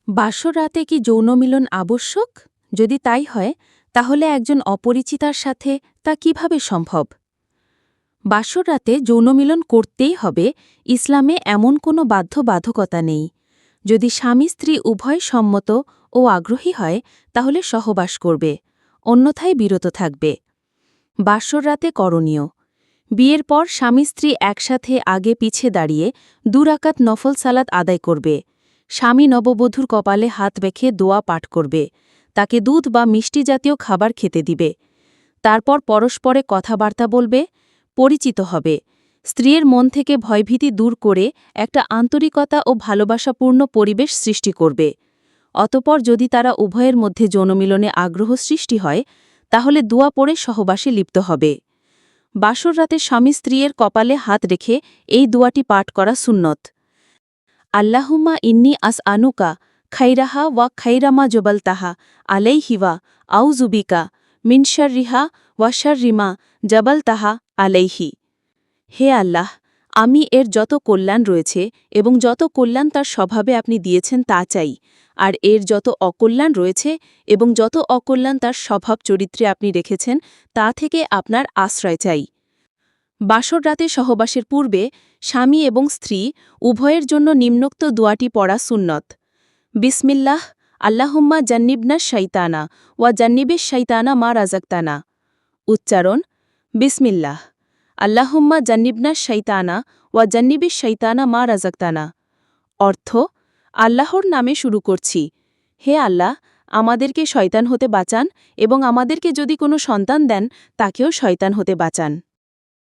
বাসর রাতে কি যৌনমিলন আবশ্যক? যদি তাই হয় তাহলে একজন অপরিচিতার সাথে তা কিভাবে সম্ভব? বাসর রাতে যৌনমিলন করতেই হবে ইসলামে এমন কোনো বাধ্যবাধকতা নেই। যদি স্বামী স্ত্রী উভয় সম্মত ও আগ্রহী হয় তাহলে সহবাস করবে, অন্যথায় বিরত থাকবে। বাসর রাতে করণীয়: বিয়ের পর স্বামী স্ত্রী একসাথে আগে পিছে দাঁড়িয়ে 2 রাকাত নফল সালাত আদায় করবে। স্বামী নববধূর কপালে হাত রেখে দোয়া পাঠ করবে, তাকে দুধ বা মিষ্টি জাতীয় খাবার খেতে দিবে। তারপর পরস্পরে কথাবার্তা বলবে, পরিচিত হবে। স্ত্রীর মন থেকে ভয়ভীতি দূর করে একটা আন্তরিকতা ও ভালোবাসাপূর্ণ পরিবেশ সৃষ্টি করবে। অতপর যদি তারা উভয়ের মধ্যে যৌনমিলনে আগ্রহ সৃষ্টি হয় তাহলে দোয়া পড়ে সহবাসে লিপ্ত হবে। বাসর রাতে স্বামী স্ত্রীর কপালে হাত রেখে এই দোয়াটি পাঠ করা সুন্নত। আল্লাহুম্মা ইন্নি আসআনুকা খাইরাহা ওয়া খাইরামা জবালতাহা আলাইহি ওয়া আউযুবিকা মিন শাররিহা ওয়া শাররিমা জবালতাহা আলাইহি। হে আল্লাহ, আমি এর যত কল্যাণ রয়েছে এবং যত কল্যাণ তার স্বভাবে আপনি দিয়েছেন তা চাই, আর এর যত অকল্যাণ রয়েছে এবং যত অকল্যাণ তার স্বভাব চরিত্রে আপনি রেখেছেন তা থেকে আপনার আশ্রয় চাই। বাসর রাতে সহবাসের পূর্বে স্বামী এবং স্ত্রী উভয়ের জন্য নিম্নোক্ত দোয়াটি পড়া সুন্নত। বিসমিল্লাহ আল্লাহুম্মা জান্নিবনা শাইতানা ওয়া জান্নিবিশ শাইতানা মা রাযাকতানা। উচ্চারণ: বিসমিল্লাহ আল্লাহুম্মা জান্নিবনা শাইতানা ওয়া জান্নিবিশ শাইতানা মা রাযাকতানা। অর্থ: আল্লাহর নামে শুরু করছি। হে আল্লাহ, আমাদেরকে শয়তান হতে বাঁচান এবং আমাদেরকে যদি কোনো সন্তান দেন তাকেও শয়তান হতে বাঁচান।